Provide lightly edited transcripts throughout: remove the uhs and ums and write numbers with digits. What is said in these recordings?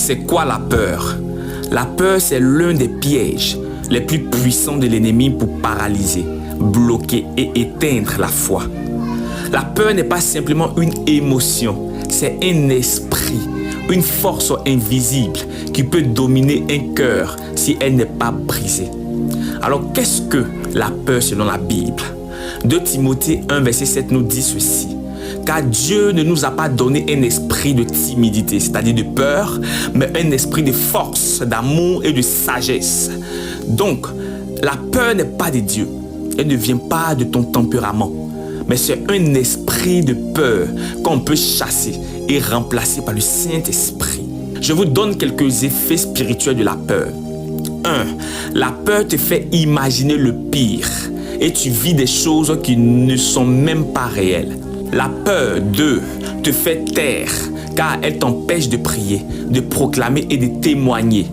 C'est quoi la peur? La peur, c'est l'un des pièges les plus puissants de l'ennemi pour paralyser, bloquer et éteindre la foi. La peur n'est pas simplement une émotion, c'est un esprit, une force invisible qui peut dominer un cœur si elle n'est pas brisée. Alors, qu'est-ce que la peur selon la Bible? 2 Timothée 1, verset 7 nous dit ceci. Car Dieu ne nous a pas donné un esprit de timidité, c'est-à-dire de peur, mais un esprit de force, d'amour et de sagesse. Donc, la peur n'est pas de Dieu. Elle ne vient pas de ton tempérament, mais c'est un esprit de peur qu'on peut chasser et remplacer par le Saint-Esprit. Je vous donne quelques effets spirituels de la peur. 1. La peur te fait imaginer le pire et tu vis des choses qui ne sont même pas réelles. La peur, 2, te fait taire car elle t'empêche de prier, de proclamer et de témoigner.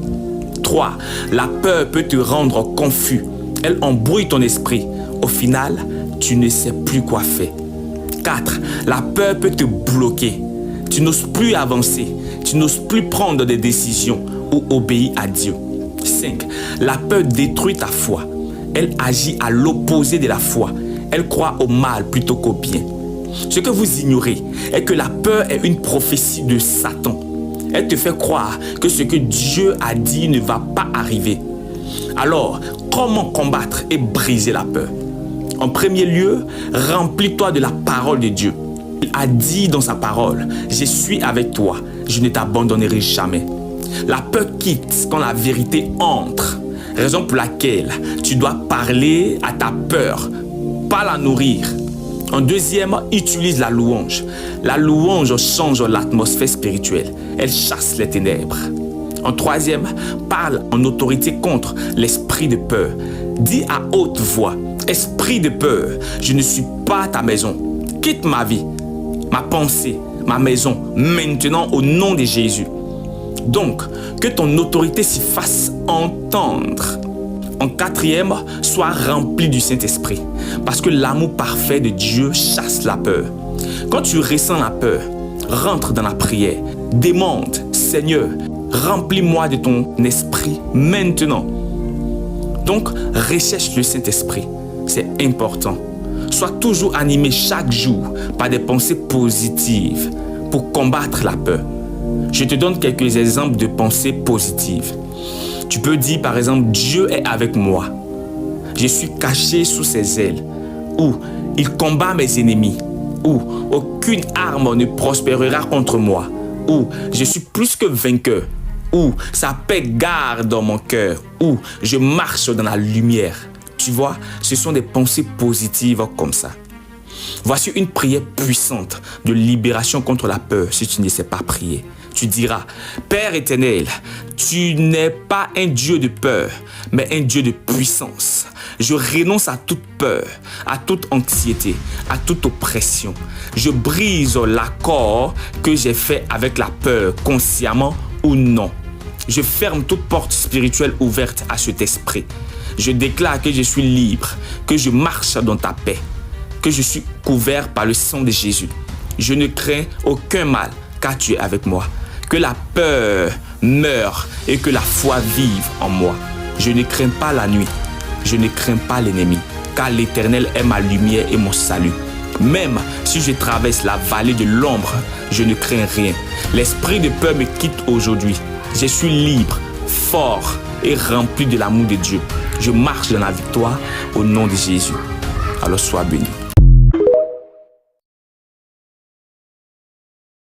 3. La peur peut te rendre confus. Elle embrouille ton esprit. Au final, tu ne sais plus quoi faire. 4. La peur peut te bloquer. Tu n'oses plus avancer. Tu n'oses plus prendre des décisions ou obéir à Dieu. 5. La peur détruit ta foi. Elle agit à l'opposé de la foi. Elle croit au mal plutôt qu'au bien. Ce que vous ignorez est que la peur est une prophétie de Satan. Elle te fait croire que ce que Dieu a dit ne va pas arriver. Alors, comment combattre et briser la peur? En premier lieu, remplis-toi de la parole de Dieu. Il a dit dans sa parole, « Je suis avec toi, je ne t'abandonnerai jamais ». La peur quitte quand la vérité entre. Raison pour laquelle tu dois parler à ta peur, pas la nourrir. En deuxième, utilise la louange. La louange change l'atmosphère spirituelle. Elle chasse les ténèbres. En troisième, parle en autorité contre l'esprit de peur. Dis à haute voix, esprit de peur, je ne suis pas ta maison. Quitte ma vie, ma pensée, ma maison, maintenant au nom de Jésus. Donc, que ton autorité s'y fasse entendre. En quatrième, sois rempli du Saint-Esprit. Parce que l'amour parfait de Dieu chasse la peur. Quand tu ressens la peur, rentre dans la prière. Demande, Seigneur, remplis-moi de ton esprit maintenant. Donc, recherche le Saint-Esprit. C'est important. Sois toujours animé chaque jour par des pensées positives pour combattre la peur. Je te donne quelques exemples de pensées positives. Tu peux dire par exemple, Dieu est avec moi. Je suis caché sous ses ailes. Ou, il combat mes ennemis. Ou, aucune arme ne prospérera contre moi. Ou, je suis plus que vainqueur. Ou, sa paix garde dans mon cœur. Ou, je marche dans la lumière. Tu vois, ce sont des pensées positives comme ça. Voici une prière puissante de libération contre la peur si tu ne sais pas prier. Tu diras, Père éternel, tu n'es pas un Dieu de peur, mais un Dieu de puissance. Je renonce à toute peur, à toute anxiété, à toute oppression. Je brise l'accord que j'ai fait avec la peur, consciemment ou non. Je ferme toute porte spirituelle ouverte à cet esprit. Je déclare que je suis libre, que je marche dans ta paix, que je suis couvert par le sang de Jésus. Je ne crains aucun mal, car tu es avec moi. Que la peur meure et que la foi vive en moi. Je ne crains pas la nuit, je ne crains pas l'ennemi, car l'Éternel est ma lumière et mon salut. Même si je traverse la vallée de l'ombre, je ne crains rien. L'esprit de peur me quitte aujourd'hui. Je suis libre, fort et rempli de l'amour de Dieu. Je marche dans la victoire au nom de Jésus. Alors sois béni.